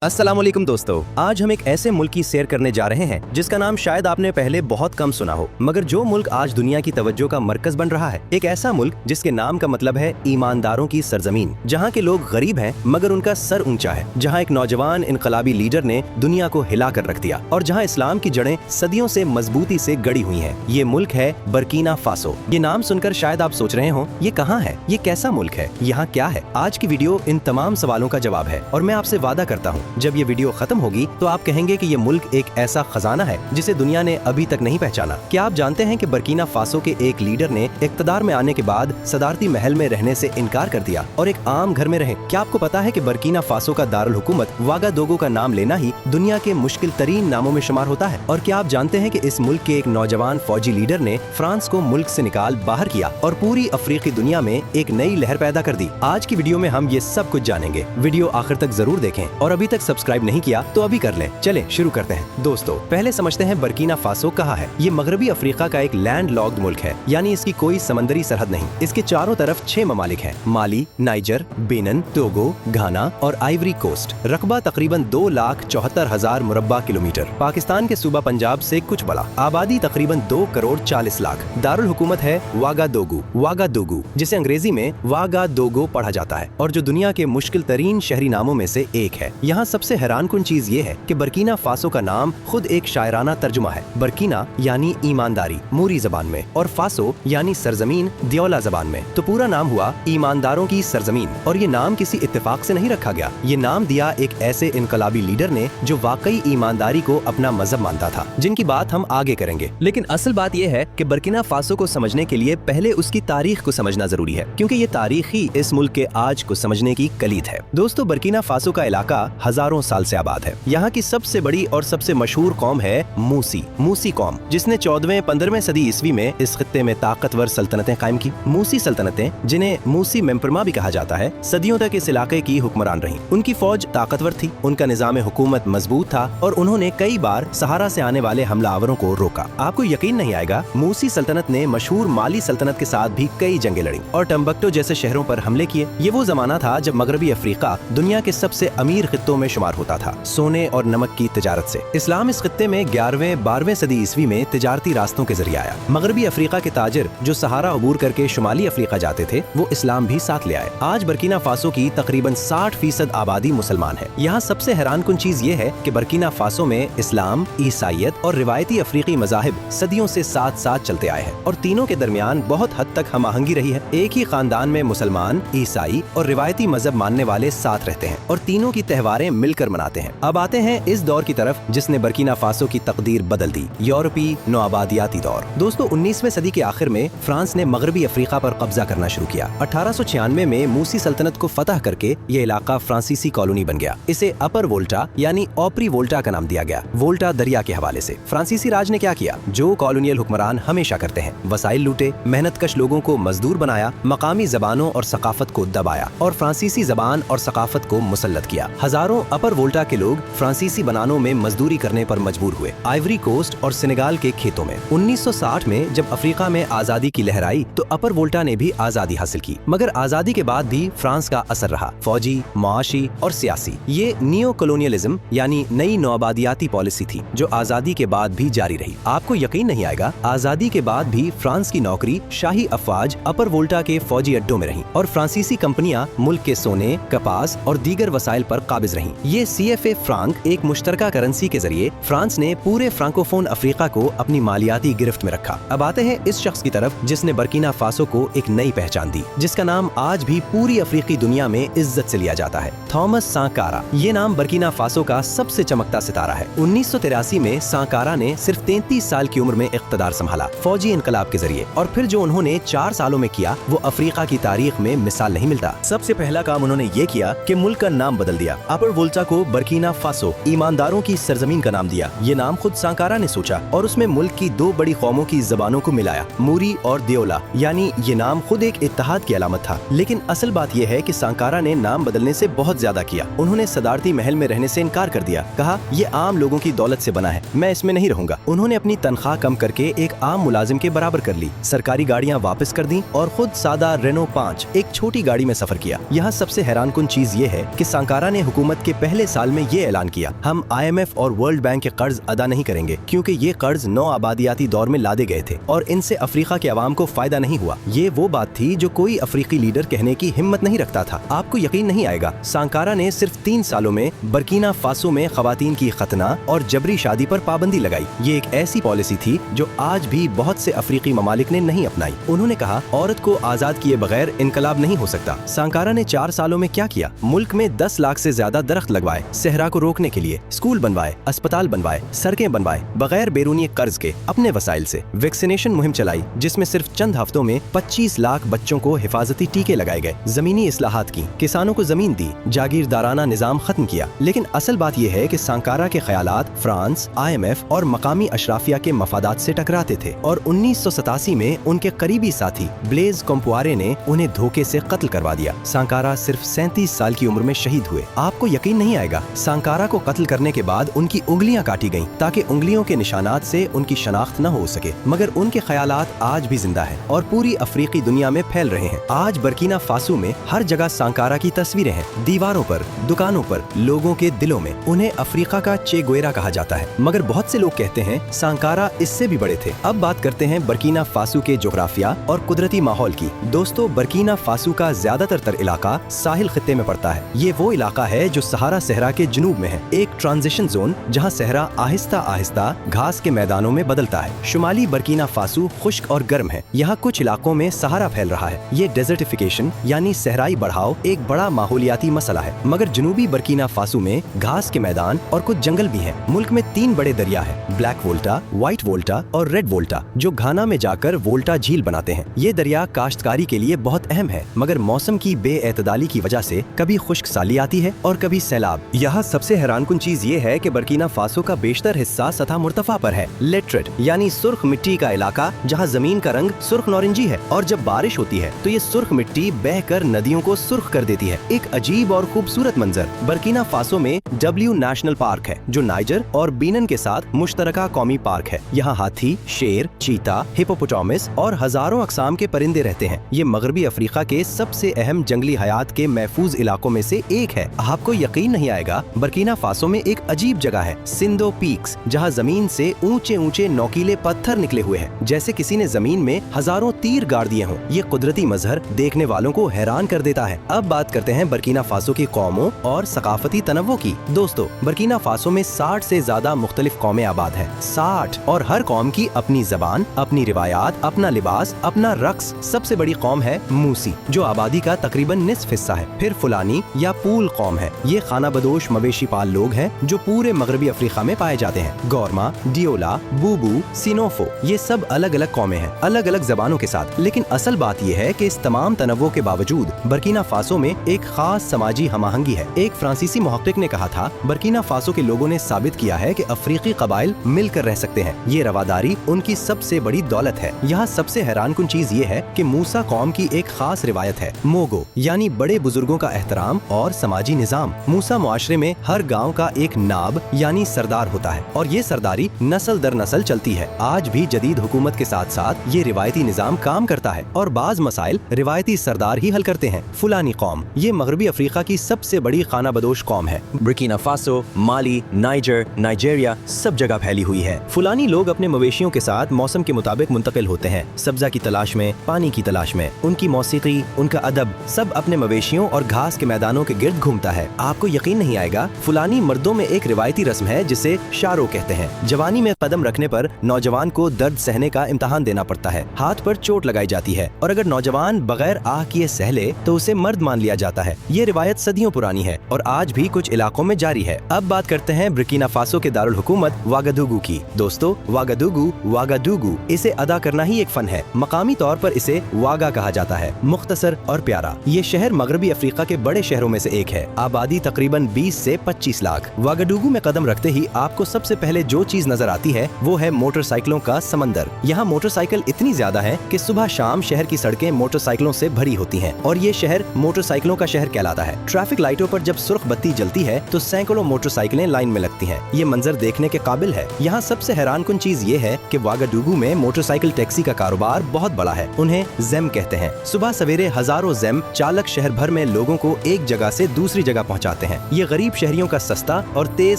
अस्सलाम वालेकुम दोस्तों, आज हम एक ऐसे मुल्क की सैर करने जा रहे हैं जिसका नाम शायद आपने पहले बहुत कम सुना हो, मगर जो मुल्क आज दुनिया की तवज्जो का मरकज बन रहा है। एक ऐसा मुल्क जिसके नाम का मतलब है ईमानदारों की सरजमीन, जहाँ के लोग गरीब हैं मगर उनका सर ऊंचा है, जहाँ एक नौजवान इनकलाबी लीडर ने दुनिया को हिला कर रख दिया और जहाँ इस्लाम की जड़ें सदियों से मजबूती से गड़ी हुई हैं। ये मुल्क है बर्किना फासो। ये नाम सुनकर शायद आप सोच रहे हो ये कहाँ है, ये कैसा मुल्क है, यहाँ क्या है। आज की वीडियो इन तमाम सवालों का जवाब है और मैं आपसे वादा करता हूँ जब ये वीडियो खत्म होगी तो आप कहेंगे कि ये मुल्क एक ऐसा खजाना है जिसे दुनिया ने अभी तक नहीं पहचाना। क्या आप जानते हैं कि बर्किना फासो के एक लीडर ने इक़्तिदार में आने के बाद सदारती महल में रहने से इनकार कर दिया और एक आम घर में रहे। क्या आपको पता है कि बर्किना फासो का दारुल हुकूमत वागादोगो का नाम लेना ही दुनिया के मुश्किल तरीन नामों में शुमार होता है। और क्या आप जानते हैं कि इस मुल्क के एक नौजवान फौजी लीडर ने फ्रांस को मुल्क से निकाल बाहर किया और पूरी अफ्रीकी दुनिया में एक नई लहर पैदा कर दी। आज की वीडियो में हम ये सब कुछ जानेंगे। वीडियो आखिर तक जरूर देखें और अभी तक सब्सक्राइब नहीं किया तो अभी कर लें। चलें शुरू करते हैं। दोस्तों, पहले समझते हैं बर्किना फासो कहाँ है। ये मगरबी अफ्रीका का एक लैंड लॉक्ड मुल्क है, यानी इसकी कोई समंदरी सरहद नहीं। इसके चारों तरफ 6 ममालिक हैं: माली, नाइजर, बेनिन, टोगो, घाना और आइवरी कोस्ट। रकबा तकरीबन 2,74,000 मुरब्बा किलोमीटर। पाकिस्तान के सूबा पंजाब से कुछ बड़ा। आबादी तकरीबन 2,40,00,000। दारुल हुकूमत है वागादोगू, जिसे अंग्रेजी में वागादोगो पढ़ा जाता है और जो दुनिया के मुश्किल तरीन शहरी नामों में से एक है। यहाँ सबसे हैरानकुन चीज ये है कि बर्किना फासो का नाम खुद एक शायराना तर्जुमा है। बर्किना यानी ईमानदारी मूरी जबान में और फासो यानी सरजमीन दियोला जबान में। तो पूरा नाम हुआ ईमानदारों की सरजमीन। और ये नाम किसी इत्तेफाक से नहीं रखा गया। ये नाम दिया एक ऐसे इनकलाबी लीडर ने जो वाकई ईमानदारी को अपना मजहब मानता था, जिनकी बात हम आगे करेंगे। लेकिन असल बात यह है कि बर्किना फासो को समझने के लिए पहले उसकी तारीख को समझना जरूरी है, क्योंकि ये तारीख ही इस मुल्क के आज को समझने की कलीद है। दोस्तों, बर्किना फासो का इलाका हजारों साल से आबाद है। यहाँ की सबसे बड़ी और सबसे मशहूर कौम है मूसी कौम, जिसने 14वीं-15वीं सदी ईस्वी में इस खित्ते में ताकतवर सल्तनतें कायम की। मूसी सल्तनतें, जिन्हें मूसी मेम्परमा भी कहा जाता है, सदियों तक इस इलाके की हुक्मरान रहीं। उनकी फौज ताकतवर थी, उनका निजाम हुकूमत मजबूत था और उन्होंने कई बार सहारा से आने वाले हमलावरों को रोका। आपको यकीन नहीं आएगा, मूसी सल्तनत ने मशहूर माली सल्तनत के साथ भी कई जंगें लड़ी और टम्बकटो जैसे शहरों पर हमले किए। ये वो जमाना था जब मगरबी अफ्रीका दुनिया के सबसे अमीर खित्तों में शुमार होता था, सोने और नमक की तिजारत से। इस्लाम इस खित्ते में 11वीं-12वीं सदी ईस्वी में तिजारती रास्तों के जरिए आया। मगरबी अफ्रीका के ताजिर जो सहारा अबूर करके शुमाली अफ्रीका जाते थे, वो इस्लाम भी साथ ले आए। आज बर्किना फासो की तकरीबन 60% आबादी मुसलमान है। यहाँ सबसे हैरानकुन चीज ये है कि बर्किना फासो में इस्लाम, ईसाईयत और रिवायती अफ्रीकी मजाहिब सदियों से साथ साथ चलते आए हैं और तीनों के दरमियान बहुत हद तक हम-आहंगी रही है। एक ही खानदान में मुसलमान, ईसाई और रिवायती मजहब मानने वाले साथ रहते हैं और तीनों की त्योहारें मिलकर मनाते हैं। अब आते हैं इस दौर की तरफ जिसने बर्किना फासो की तकदीर बदल दी, यूरोपी नौआबादियाती दौर। दोस्तों, 19वीं सदी के आखिर में फ्रांस ने मगरबी अफ्रीका पर कब्जा करना शुरू किया। 1896 में मूसी सल्तनत को फतह करके ये इलाका फ्रांसीसी कॉलोनी बन गया। इसे अपर वोल्टा यानी ओपरी वोल्टा का नाम दिया गया, वोल्टा दरिया के हवाले से। फ्रांसीसी राज ने क्या किया जो कॉलोनियल हुक्मरान हमेशा करते हैं, वसाइल लूटे, मेहनतकश लोगों को मजदूर बनाया, मकामी जबानों और सकाफत को दबाया और फ्रांसीसी जबान और सकाफत को मुसल्लत किया। हजारों अपर वोल्टा के लोग फ्रांसीसी बनानों में मजदूरी करने पर मजबूर हुए, आइवरी कोस्ट और सेनेगाल के खेतों में। 1960 में जब अफ्रीका में आजादी की लहर आई तो अपर वोल्टा ने भी आजादी हासिल की, मगर आजादी के बाद भी फ्रांस का असर रहा, फौजी, मुआशी और सियासी। ये नियो कॉलोनियलिज्म यानी नई नौआबादियाती पॉलिसी थी जो आजादी के बाद भी जारी रही। आपको यकीन नहीं आएगा, आजादी के बाद भी फ्रांस की नौकरी शाही अफवाज अपर वोल्टा के फौजी अड्डों में रही और फ्रांसीसी कंपनियां मुल्क के सोने, कपास और दीगर वसाइल पर काबिज रहीं। ये CFA फ्रांक, एक मुश्तरका करेंसी के जरिए फ्रांस ने पूरे फ्रांकोफोन अफ्रीका को अपनी मालियाती गिरफ्त में रखा। अब आते हैं इस शख्स की तरफ जिसने बर्किना फासो को एक नई पहचान दी, जिसका नाम आज भी पूरी अफ्रीकी दुनिया में इज्जत से लिया जाता है, थॉमस सांकारा। ये नाम बर्किना फासो का सबसे चमकता सितारा है। 1983 में सांकारा ने सिर्फ 33 साल की उम्र में इख्तिदार संभाला, फौजी इनकलाब के जरिए, और फिर जो उन्होंने 4 सालों में किया वो अफ्रीका की तारीख में मिसाल नहीं मिलता। सबसे पहला काम उन्होंने ये किया कि मुल्क का नाम बदल दिया। अपर वोल्टा को बर्किना फासो, ईमानदारों की सरजमीन का नाम दिया। ये नाम खुद सांकारा ने सोचा और उसमें मुल्क की 2 बड़ी कौमों की जबानों को मिलाया, मूरी और दियोला, यानी ये नाम खुद एक इत्तेहाद की अलामत था। लेकिन असल बात यह है कि सांकारा ने नाम बदलने से बहुत ज्यादा किया। उन्होंने सदारती महल में रहने से इनकार कर दिया, कहा यह आम लोगों की दौलत से बना है, मैं इसमें नहीं रहूंगा। उन्होंने अपनी तनख्वाह कम करके एक आम मुलाजिम के बराबर कर ली, सरकारी गाड़ियां वापस कर दी और खुद सादा रेनो 5 एक छोटी गाड़ी में सफर किया। यहाँ सबसे हैरानकुन चीज ये है कि सांकारा ने हुकूमत के पहले साल में ये ऐलान किया, हम IMF और वर्ल्ड बैंक के कर्ज अदा नहीं करेंगे क्योंकि ये कर्ज नौ आबादियाती दौर में लादे गए थे और इनसे अफ्रीका के अवाम को फायदा नहीं हुआ। ये वो बात थी जो कोई अफ्रीकी लीडर कहने की हिम्मत नहीं रखता था। आपको यकीन नहीं आएगा, सांकारा ने सिर्फ 3 सालों में बर्किना फासो में खवातीन की खतना और जबरी शादी पर पाबंदी लगाई। ये एक ऐसी पॉलिसी थी जो आज भी बहुत से अफ्रीकी ममालिक ने नहीं अपनाई। उन्होंने कहा, औरत को आजाद किए बगैर इनकलाब नहीं हो सकता। सांकारा ने 4 सालों में क्या किया? मुल्क में 10 लाख से ज्यादा दरख्त लगवाए, सहरा को रोकने के लिए स्कूल बनवाए, अस्पताल बनवाए, सड़कें बनवाए, बगैर बैरूनी कर्ज के अपने वसाइल से। वैक्सीनेशन मुहिम चलाई जिसमें सिर्फ चंद हफ्तों में 25 लाख बच्चों को हिफाजती टीके लगाए गए। जमीनी इस्लाहात की, किसानों को जमीन दी, जागीरदाराना निजाम खत्म किया। लेकिन असल बात यह है कि सांकारा के ख्यालात फ्रांस, IMF और मकामी अशराफिया के मफादात से टकराते थे और 1987 में उनके करीबी साथी ब्लेज कम्पुआरे ने उन्हें धोखे से कत्ल करवा दिया। सांकारा सिर्फ 37 साल की उम्र में शहीद हुए। आपको यकीन नहीं आएगा, सांकारा को कत्ल करने के बाद उनकी उंगलियां काटी गईं ताकि उंगलियों के निशानात से उनकी शनाख्त न हो सके, मगर उनके ख्यालात आज भी जिंदा है और पूरी अफ्रीकी दुनिया में फैल रहे हैं। आज बर्किना फासो में हर जगह सांकारा की तस्वीरें हैं, दीवारों पर, दुकानों पर, लोगों के दिलों में। उन्हें अफ्रीका का चे गुवेरा कहा जाता है, मगर बहुत से लोग कहते हैं सांकारा इससे भी बड़े थे। अब बात करते हैं बर्किना फासो के जोग्राफिया और कुदरती माहौल की। दोस्तों, बर्किना फासो का ज्यादातर इलाका साहिल खित्ते में पड़ता है। ये वो इलाका है जो सहारा सहरा के जुनूब में है, एक ट्रांजिशन जोन जहाँ सहरा आहिस्ता आहिस्ता घास के मैदानों में बदलता है। शुमाली बर्किना फासो खुश्क और गर्म है। यहाँ कुछ इलाकों में सहारा फैल रहा है। ये डेजर्टिफिकेशन यानी सहराई बढ़ाव एक बड़ा माहौलियाती मसला है, मगर जनूबी बर्किना फासो में घास के मैदान और कुछ जंगल भी हैं। मुल्क में 3 बड़े दरिया है, ब्लैक वोल्टा, व्हाइट वोल्टा और रेड वोल्टा, जो घाना में जाकर वोल्टा झील बनाते हैं। ये दरिया काश्तकारी के लिए बहुत अहम है, मगर मौसम की बेएतदाली की वजह से कभी खुश्क साली आती है और कभी सैलाब। यहाँ सबसे हैरानकुन चीज ये है कि बर्किना फासो का बेशतर हिस्सा सतह मुर्तफा पर है। लेट्रेट यानी सुर्ख मिट्टी का इलाका, जहाँ जमीन का रंग सुर्ख नारंगी है और जब बारिश होती है तो ये सुर्ख मिट्टी बहकर नदियों को सुर्ख कर देती है। एक अजीब और खूबसूरत मंजर। बर्किना फासो में W नेशनल पार्क है जो नाइजर और बीनन के साथ मुश्तरका कौमी पार्क है। यहाँ हाथी, शेर, चीता, हिपोपोटामस और हजारों अकसाम के परिंदे रहते हैं। ये मगरबी अफ्रीका के सबसे अहम जंगली हयात के महफूज इलाकों में से एक है। आपको यकीन नहीं आएगा, बर्किना फासो में एक अजीब जगह है, सिंदो पीक्स, जहाँ जमीन से ऊंचे ऊंचे नोकीले पत्थर निकले हुए हैं, जैसे किसी ने जमीन में हजारों तीर गाड़ दिए हों। ये कुदरती मजहर देखने वालों को हैरान कर देता है। अब बात करते हैं बर्किना फासो की कौमों और सकाफती तनव्वो की। दोस्तों, बर्किना फासो में 60 से ज्यादा मुख्तलिफ कौमें आबाद हैं। 60, और हर कौम की अपनी जबान, अपनी रिवायात, अपना लिबास, अपना रक्स। सबसे बड़ी कौम है मूसी, जो आबादी का तकरीबन निस्फ हिस्सा है। फिर फुलानी या पूल कौम है। ये खाना बदोश मवेशी पाल लोग हैं जो पूरे मगरबी अफ्रीका में पाए जाते हैं। गौरमा, डियोला, बूबू, सिनोफो, ये सब अलग अलग कौमें हैं, अलग अलग जबानों के साथ। लेकिन असल बात यह है कि इस तमाम तनव्वो के बावजूद बर्किना फासो में एक खास समाजी हमाहंगी है। एक फ्रांसीसी मुहक्किक ने कहा था, बर्किना फासो के लोगों ने साबित किया है कि अफ्रीकी कबाइल मिलकर रह सकते हैं। ये रवादारी उनकी सबसे बड़ी दौलत है। यहाँ सबसे हैरानकुन चीज ये है कि मूसा कौम की एक खास रिवायत है, मोगो, यानी बड़े बुजुर्गों का एहतराम और समाजी निजाम। मूसा मुआशरे में हर गांव का एक नाब यानी सरदार होता है और ये सरदारी नस्ल दर नस्ल चलती है। आज भी जदीद हुकूमत के साथ साथ ये रिवायती निजाम काम करता है और बाज मसाइल रिवायती सरदार ही हल करते हैं। फुलानी कौम, ये मगरबी अफ्रीका की सबसे बड़ी खाना बदोश कौम है। बर्किना फासो, माली, नाइजर, नाइजीरिया सब जगह फैली हुई है। फुलानी लोग अपने मवेशियों के साथ मौसम के मुताबिक मुंतकिल होते हैं, सब्जा की तलाश में, पानी की तलाश में। उनकी मौसीकी, उनका अदब सब अपने मवेशियों और घास के मैदानों के गिर्द घूमता है। आपको यकीन नहीं आएगा, फुलानी मर्दों में एक रिवायती रस्म है जिसे शारो कहते हैं। जवानी में कदम रखने पर नौजवान को दर्द सहने का इम्तहान देना पड़ता है, हाथ पर चोट लगाई जाती है और अगर नौजवान बगैर आह किए सह ले तो उसे मर्द मान लिया जाता है। ये रिवायत सदियों पुरानी है और आज भी कुछ इलाकों में जारी है। अब बात करते हैं बर्किना फासो के दारुल हुकूमत वागादुगू की। दोस्तों, वागादुगू इसे अदा करना ही एक फन है। मकामी तौर पर इसे वागा कहा जाता है, मुख्तसर और प्यारा। ये शहर मगरबी अफ्रीका के बड़े शहरों में से एक है। आबादी तकरीबन 20 से 25 लाख। वागादुगू में कदम रखते ही आपको सबसे पहले जो चीज नजर आती है वो है मोटरसाइकिलों का समंदर। यहाँ मोटरसाइकिल इतनी ज्यादा है कि सुबह शाम शहर की सड़कें मोटरसाइकिलों से भरी होती हैं और ये शहर मोटरसाइकिलों का शहर कहलाता है। ट्रैफिक लाइटों पर जब सुर्ख बत्ती जलती है तो सैकड़ों मोटरसाइकिलें लाइन में लगती हैं। ये मंजर देखने के काबिल है। यहाँ सबसे हैरानकुन चीज ये है कि वागादुगू में मोटरसाइकिल टैक्सी का कारोबार बहुत बड़ा है। उन्हें जेम कहते हैं। सुबह सवेरे हजारों जेम चालक शहर भर में लोगों को एक जगह से दूसरी जगह पहुँचाते जाते हैं। ये गरीब शहरियों का सस्ता और तेज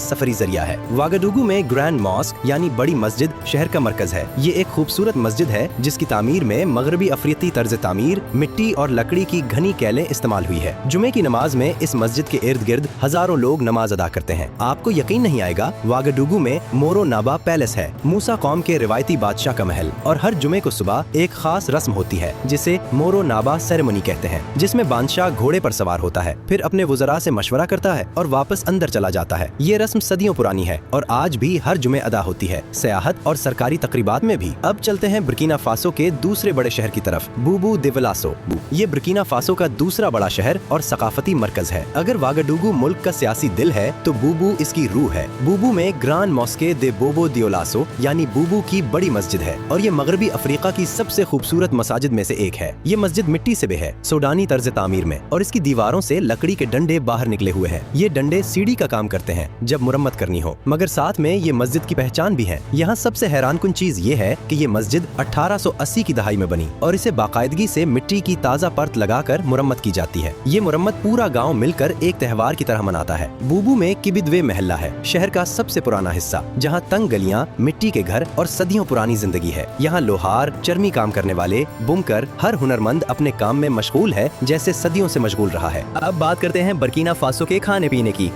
सफरी जरिया है। वागाडुगू में ग्रैंड मॉस्क यानी बड़ी मस्जिद शहर का मरकज है। ये एक खूबसूरत मस्जिद है जिसकी तामीर में मगरबी अफ्रीकी तर्ज तामीर, मिट्टी और लकड़ी की घनी कैलें इस्तेमाल हुई है। जुमे की नमाज में इस मस्जिद के इर्द गिर्द हजारों लोग नमाज अदा करते हैं। आपको यकीन नहीं आएगा, वागाडुगू में मोरो नाबा पैलेस है, मूसा कौम के रिवायती बादशाह का महल, और हर जुमे को सुबह एक खास रस्म होती है जिसे मोरो नाबा सेरेमनी कहते हैं, जिसमें बादशाह घोड़े पर सवार होता है, फिर अपने वुज़रा से मशवरा करता है और वापस अंदर चला जाता है। ये रस्म सदियों पुरानी है और आज भी हर जुमे अदा होती है, सियाहत और सरकारी तकरीबात में भी। अब चलते हैं बुर्किना फासो के दूसरे बड़े शहर की तरफ, बूबू दिवलासो। ये बुर्किना फासो का दूसरा बड़ा शहर और सकाफती मरकज है। अगर वागाडुगू मुल्क का सियासी दिल है तो बूबू इसकी रूह है। बूबू में ग्रांड मॉस्के दे बोबो दियोलासो यानी बूबू की बड़ी मस्जिद है और ये मगरबी अफ्रीका की सबसे खूबसूरत मसाजिद में से एक है। ये मस्जिद मिट्टी से भी है, सूडानी तर्ज तामीर में, और इसकी दीवारों से लकड़ी के डंडे बाहर निकले हुए हैं। ये डंडे सीढ़ी का काम करते हैं जब मुरम्मत करनी हो, मगर साथ में ये मस्जिद की पहचान भी है। यहाँ सबसे हैरानकुन चीज ये है कि ये मस्जिद 1880 की दहाई में बनी और इसे बाकायदगी से मिट्टी की ताज़ा परत लगाकर मुरम्मत की जाती है। ये मुरम्मत पूरा गाँव मिलकर एक त्योहार की तरह मनाता है। बूबू में किबिदवे महल्ला है, शहर का सबसे पुराना हिस्सा, जहाँ तंग गलियाँ, मिट्टी के घर और सदियों पुरानी जिंदगी है। यहाँ लोहार, चर्मी काम करने वाले, बुनकर, हर हुनरमंद अपने काम में मशगूल है जैसे सदियों से मशगूल रहा है। अब बात करते हैं बुर्किना फासो के खाने पीने की।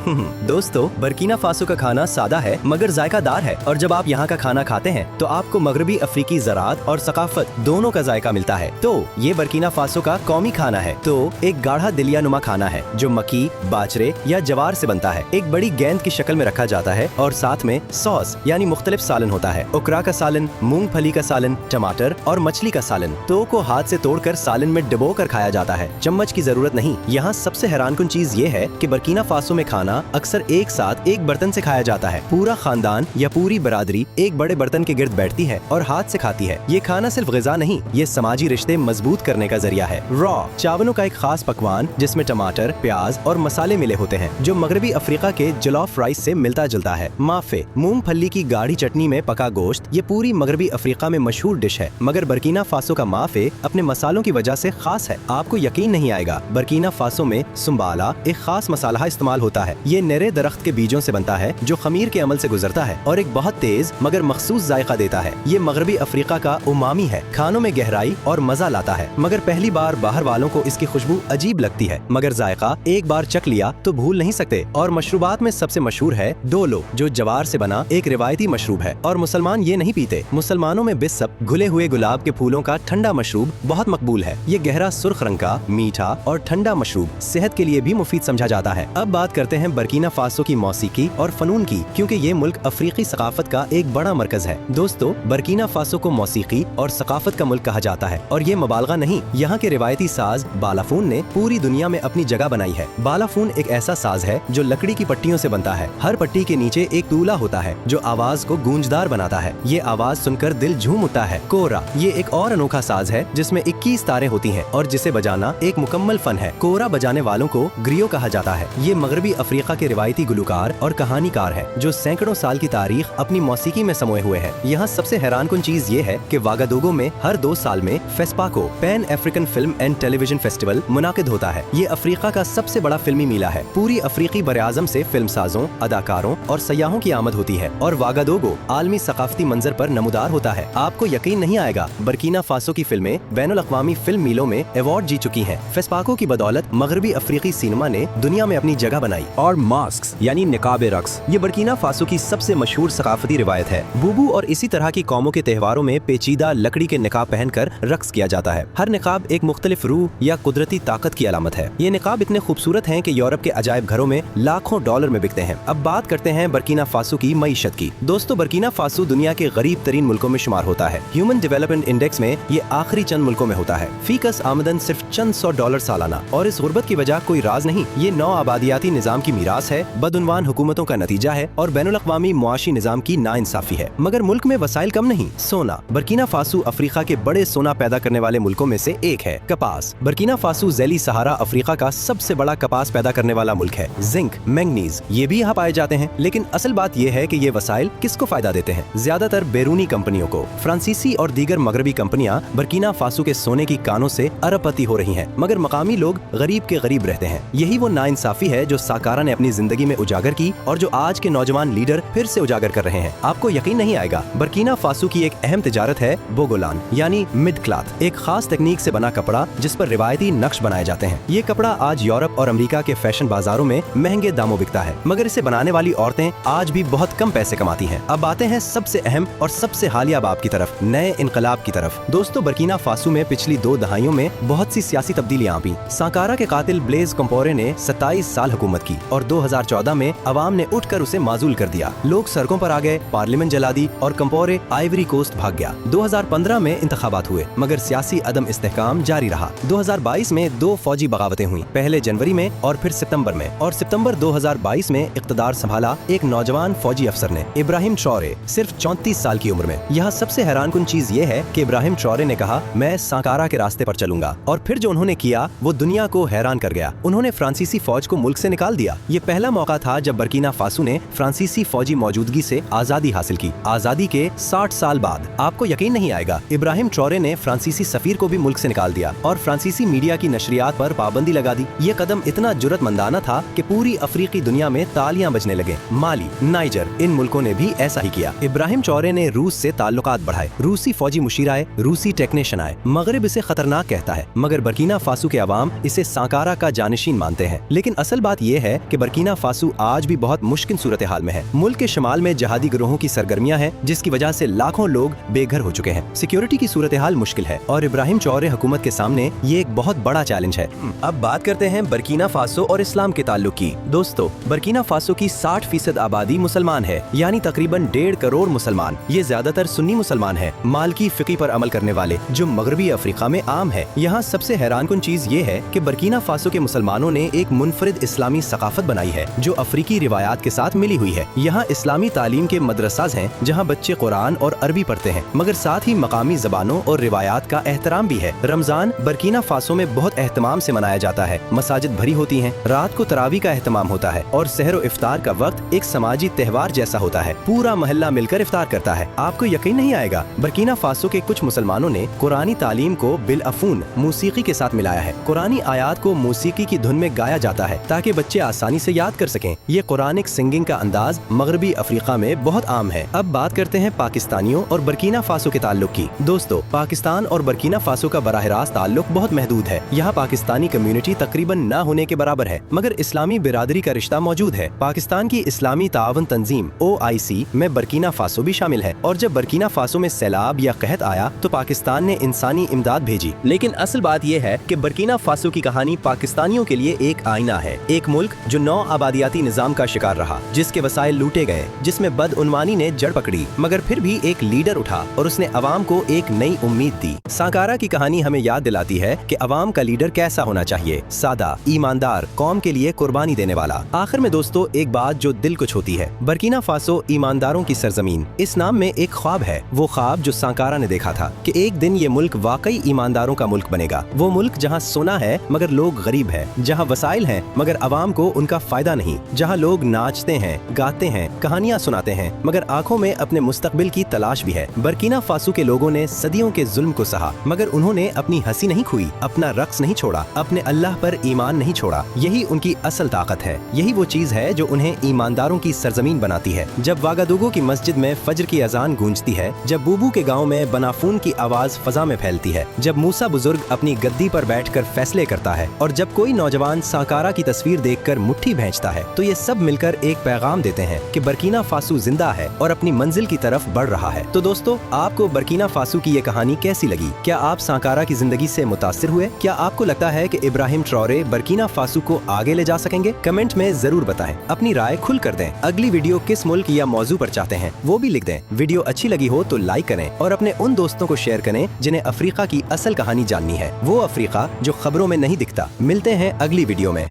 दोस्तों, बुर्किना फासो का खाना सादा है मगर जायकादार है, और जब आप यहाँ का खाना खाते हैं तो आपको मगरबी अफ्रीकी ज़राअत और सकाफत दोनों का जायका मिलता है। तो ये बुर्किना फासो का कौमी खाना है। तो एक गाढ़ा दलिया नुमा खाना है जो मक्की, बाजरे या जवार से बनता है। एक बड़ी गेंद की शक्ल में रखा जाता है और साथ में सॉस यानी मुख्तलिफ सालन होता है। ओकरा का सालन, मूंगफली का सालन, टमाटर और मछली का सालन। तो को हाथ से तोड़कर सालन में डुबो कर खाया जाता है, चम्मच की जरूरत नहीं। यहाँ सबसे हैरानकुन चीज ये है कि बुर्किना फासो में खाना अक्सर एक साथ एक बर्तन से खाया जाता है। पूरा खानदान या पूरी बरादरी एक बड़े बर्तन के गिर्द बैठती है और हाथ से खाती है। ये खाना सिर्फ ग़िज़ा नहीं, ये समाजी रिश्ते मजबूत करने का जरिया है। रॉ चावलों का एक खास पकवान जिसमें टमाटर, प्याज और मसाले मिले होते हैं, जो मगरबी अफ्रीका के जलोफ राइस से मिलता जुलता है। माफे मूंगफली की गाढ़ी चटनी में पका गोश्त, ये पूरी मगरबी अफ्रीका में मशहूर डिश है, मगर बुर्किना फासो का माफे अपने मसालों की वजह से खास है। आपको यकीन नहीं आएगा, बुर्किना फासो में सुम्बाला एक खास मसाला इस्तेमाल होता है। ये नरे दरख्त के बीजों से बनता है जो खमीर के अमल से गुजरता है और एक बहुत तेज मगर मखसूस जायका देता है। ये मगरबी अफ्रीका का उमामी है, खानों में गहराई और मजा लाता है, मगर पहली बार बाहर वालों को इसकी खुशबू अजीब लगती है, मगर जायका एक बार चख लिया तो भूल नहीं सकते। और मशरूबात में सबसे मशहूर है डोलो, जो जवार से बना एक रिवायती मशरूब है और मुसलमान ये नहीं पीते। मुसलमानों में बिस्सप, घुले हुए गुलाब के फूलों का ठंडा मशरूब बहुत मकबूल है। ये गहरा सुर्ख रंग का मीठा और ठंडा मशरूब सेहत के लिए भी मुफीद समझा जाता है। अब बात करते हैं बुर्किना फासो की मौसीकी और फनून की, क्योंकि ये मुल्क अफ्रीकी सकाफत का एक बड़ा मरकज है। दोस्तों, बुर्किना फासो को मौसीकी और सकाफत का मुल्क कहा जाता है और ये मुबालगा नहीं। यहाँ के रिवायती साज बालाफून ने पूरी दुनिया में अपनी जगह बनाई है। बालाफून एक ऐसा साज है जो लकड़ी की पट्टियों से बनता है। हर पट्टी के नीचे एक तूला होता है जो आवाज को गूंजदार बनाता है। ये आवाज सुनकर दिल झूम उठता है। कोरा ये एक और अनोखा साज है जिसमें 21 तारें होती हैं और जिसे बजाना एक मुकम्मल फन है। कोरा बजाने वालों को ग्रियो कहा जाता है। ये मगरबी अफ्रीका के रिवायती गुलकार और कहानीकार है जो सैकड़ों साल की तारीख अपनी मौसीकी में समोए हुए है। यहाँ सबसे हैरानकुन चीज ये है कि वागाडुगू में हर 2 साल में FESPACO pan African film and television festival मुनाकिद होता है। ये अफ्रीका का सबसे बड़ा फिल्मी मेला है। पूरी अफ्रीकी बरआज़म से फिल्म साजों, अदाकारों और सयाहों की आमद होती है और वागाडुगू आलमी सकाफती मंजर पर नमूदार होता है। आपको यकीन नहीं आएगा, बुर्किना फासो की फिल्में बैनुल अक़वामी फिल्म मीलों में अवार्ड जीत चुकी हैं। फेस्पाको की बदौलत मगरबी अफ्रीकी सिनेमा ने दुनिया में अपनी जगह बनाई। और मास्क यानी निकाब रक्स, ये बुर्किना फासो की सबसे मशहूर सकाफती रिवायत है। बूबू और इसी तरह की कौमों के त्योहारों में पेचीदा लकड़ी के निकाब पहनकर रक्स किया जाता है। हर निकाब एक मुख्तलिफ रूह या कुदरती ताकत की अलामत है। ये निकाब इतने खूबसूरत हैं कि यूरोप के अजायब घरों में लाखों डॉलर में बिकते हैं। अब बात करते हैं बुर्किना फासो की मईशत की। दोस्तों, बुर्किना फासो दुनिया के गरीब तरीन मुल्कों में शुमार होता है। ह्यूमन डेवलपमेंट इंडेक्स में ये आखिरी चंद मुल्कों में होता है। फीकस आमदन सिर्फ चंद $100 सालाना, और इस गुर्बत की वजह कोई राज नहीं। ये नौ आबादियाती निजाम की मीरास है, बदउनवान हुकूमतों का नतीजा है और बैनुल अक़वामी मुआशी निजाम की नाइंसाफी है। मगर मुल्क में वसाइल कम नहीं। सोना, बुर्किना फासो अफ्रीका के बड़े सोना पैदा करने वाले मुल्कों में से एक है। कपास, बुर्किना फासो ज़ैली सहारा अफ्रीका का सबसे बड़ा कपास पैदा करने वाला मुल्क है। जिंक, मैंगनीज ये भी यहाँ पाए जाते हैं। लेकिन असल बात यह है कि ये वसाइल किसको फायदा देते हैं? ज्यादातर बैरूनी कंपनियों को। फ्रांसीसी और दीगर मगरबी कंपनियां बुर्किना फासो के सोने की कानों से अरबपति हो रही हैं, मगर मकामी लोग गरीब के गरीब रहते हैं। यही वो नाइंसाफी काफी है जो साकारा ने अपनी जिंदगी में उजागर की और जो आज के नौजवान लीडर फिर से उजागर कर रहे हैं। आपको यकीन नहीं आएगा, बर्किना फासो की एक अहम तिजारत है बोगोलान यानी मिड क्लॉथ, एक खास तकनीक से बना कपड़ा जिस पर रिवायती नक्श बनाए जाते हैं। ये कपड़ा आज यूरोप और अमेरिका के फैशन बाजारों में महंगे दामों बिकता है, मगर इसे बनाने वाली औरतें आज भी बहुत कम पैसे कमाती हैं। अब आते हैं सबसे अहम और सबसे हालिया बाब की तरफ, नए इनकलाब की तरफ। दोस्तों, बर्किना फासो में पिछली 2 दहाइयों में बहुत सी सियासी तब्दीलियां आई। साकारा के कातिल ब्लेज कंपोरे ने 27 साल हुकूमत की और 2014 में अवाम ने उठकर उसे माजूल कर दिया। लोग सड़कों पर आ गए, पार्लियामेंट जला दी और कंपोरे आइवरी कोस्ट भाग गया। 2015 में इंतखाबात हुए, मगर सियासी अदम इस्तेहकाम जारी रहा। 2022 में 2 फौजी बगावतें हुई, पहले जनवरी में और फिर सितंबर में। और सितंबर 2022 में इक़्तिदार संभाला एक नौजवान फौजी अफसर ने, इब्राहिम ट्रौरे, सिर्फ 34 साल की उम्र में। यहाँ सबसे हैरानकुन चीज ये है कि इब्राहिम ट्रौरे ने कहा, मैं साकारा के रास्ते पर चलूंगा, और फिर जो उन्होंने किया वो दुनिया को हैरान कर गया। उन्होंने फ्रांसीसी फौज को मुल्क से निकाल दिया। ये पहला मौका था जब बर्किना फासो ने फ्रांसीसी फौजी मौजूदगी से आजादी हासिल की, आजादी के 60 साल बाद। आपको यकीन नहीं आएगा, इब्राहिम ट्रौरे ने फ्रांसीसी सफीर को भी मुल्क से निकाल दिया और फ्रांसीसी मीडिया की नशरियात पर पाबंदी लगा दी। ये कदम इतना जुर्रतमंदाना था कि पूरी अफ्रीकी दुनिया में तालियां बजने लगे। माली, नाइजर, इन मुल्कों ने भी ऐसा ही किया। इब्राहिम ट्रौरे ने रूस से ताल्लुकात बढ़ाए, रूसी फौजी मुशीर आए, रूसी टेक्नीशियन आए। मगरिब इसे खतरनाक कहता है, मगर बर्किना फासो के अवाम इसे साकारा का जानशीन मानते हैं। लेकिन असल बात यह है कि बर्किना फासो आज भी बहुत मुश्किल सूरत हाल में है। मुल्क के शमाल में जहादी गिरोहों की सरगर्मियां हैं, जिसकी वजह से लाखों लोग बेघर हो चुके हैं। सिक्योरिटी की सूरत हाल मुश्किल है और इब्राहिम ट्रौरे हुकूमत के सामने ये एक बहुत बड़ा चैलेंज है। अब बात करते हैं बर्किना फासो और इस्लाम के ताल्लुक की। दोस्तों, बर्किना फासो की 60% आबादी मुसलमान है, यानी तकरीबन 1.5 करोड़ मुसलमान। ये ज्यादातर सुन्नी मुसलमान है, मालकी फिकी पर अमल करने वाले, जो मगरबी अफ्रीका में आम है। यहाँ सबसे हैरानकुन चीज ये है कि बर्किना फासो के मुसलमानों ने एक मुनफरिद इस्लामी सकाफत बनाई है जो अफ्रीकी रिवायात के साथ मिली हुई है। यहाँ इस्लामी तालीम के मदरसाज हैं जहाँ बच्चे कुरान और अरबी पढ़ते हैं, मगर साथ ही मकामी जबानों और रिवायात का एहतराम भी है। रमजान बर्किना फासो में बहुत एहतमाम से मनाया जाता है, मसाजिद भरी होती हैं, रात को तरावी का एहतमाम होता है और सहर और इफ्तार का वक्त एक समाजी त्योहार जैसा होता है। पूरा महल्ला मिलकर इफ्तार करता है। आपको यकीन नहीं आएगा, बर्किना फासो के कुछ मुसलमानों ने कुरानी तालीम को बिलअफून मौसीकी के साथ मिलाया है। कुरानी आयात को मौसीकी की धुन में गाया जाता है ताकि बच्चे आसानी से याद कर सकें। ये कुरानिक सिंगिंग का अंदाज मगरबी अफ्रीका में बहुत आम है। अब बात करते हैं पाकिस्तानियों और बर्किना फासो के ताल्लुक की। दोस्तों, पाकिस्तान और बर्किना फासो का बराह रास्त ताल्लुक बहुत महदूद है। यहाँ पाकिस्तानी कम्युनिटी तकरीबन न होने के बराबर है, मगर इस्लामी बिरादरी का रिश्ता मौजूद है। पाकिस्तान की इस्लामी तावन तंजीम OIC में बर्किना फासो भी शामिल है, और जब बर्किना फासो में सैलाब या कहत आया तो पाकिस्तान ने इंसानी इमदाद भेजी। लेकिन असल बात यह है कि बर्किना फासो की कहानी पाकिस्तानियों के लिए एक आईना है। एक मुल्क जो 9 आबादियाती निजाम का शिकार रहा, जिसके वसाइल लूटे गए, जिसमें बदउनवानी ने जड़ पकड़ी, मगर फिर भी एक लीडर उठा और उसने अवाम को एक नई उम्मीद दी। साकारा की कहानी हमें याद दिलाती है कि अवाम का लीडर कैसा होना चाहिए, सादा, ईमानदार, कौम के लिए कुर्बानी देने वाला। आखिर में दोस्तों, एक बात जो दिल को छूती है, बर्किना फासो ईमानदारों की सरजमीन, इस नाम में एक ख्वाब है। वो ख्वाब जो साकारा ने देखा था कि एक दिन ये मुल्क वाकई ईमानदारों का मुल्क बनेगा। वो मुल्क जहाँ सोना है मगर लोग गरीब है, जहाँ वसाइल हैं मगर अवाम को उनका फायदा नहीं, जहाँ लोग नाचते हैं, गाते हैं, कहानियाँ सुनाते हैं, मगर आंखों में अपने मुस्तकबिल की तलाश भी है। बर्किना फासो के लोगों ने सदियों के जुल्म को सहा, मगर उन्होंने अपनी हंसी नहीं खोई, अपना रक्स नहीं छोड़ा, अपने अल्लाह पर ईमान नहीं छोड़ा। यही उनकी असल ताकत है। यही वो चीज है जो उन्हें ईमानदारों की सरजमीन बनाती है। जब वागादुगू की मस्जिद में फज्र की अजान गूंजती है, जब बूबू के गाँव में बनाफून की आवाज फजा में फैलती है, जब मूसा बुजुर्ग अपनी गद्दी पर बैठकर फैसले करता है, और जब कोई नौजवान साकारा की तस्वीर देखकर मुट्ठी भींचता है, तो ये सब मिलकर एक पैगाम देते हैं कि बर्किना फासो जिंदा है और अपनी मंजिल की तरफ बढ़ रहा है। तो दोस्तों, आपको बर्किना फासो की ये कहानी कैसी लगी? क्या आप साकारा की जिंदगी से मुतासिर हुए? क्या आपको लगता है कि इब्राहिम ट्रौरे बर्किना फासो को आगे ले जा सकेंगे? कमेंट में जरूर बताएं, अपनी राय खुल कर दें। अगली वीडियो किस मुल्क या मौजू पर चाहते हैं वो भी लिख दें। वीडियो अच्छी लगी हो तो लाइक करें और अपने उन दोस्तों को शेयर करें जिन्हें अफ्रीका की असल कहानी जाननी है, वो अफ्रीका जो खबरों में नहीं दिखता। मिलते हैं अगली वीडियो में।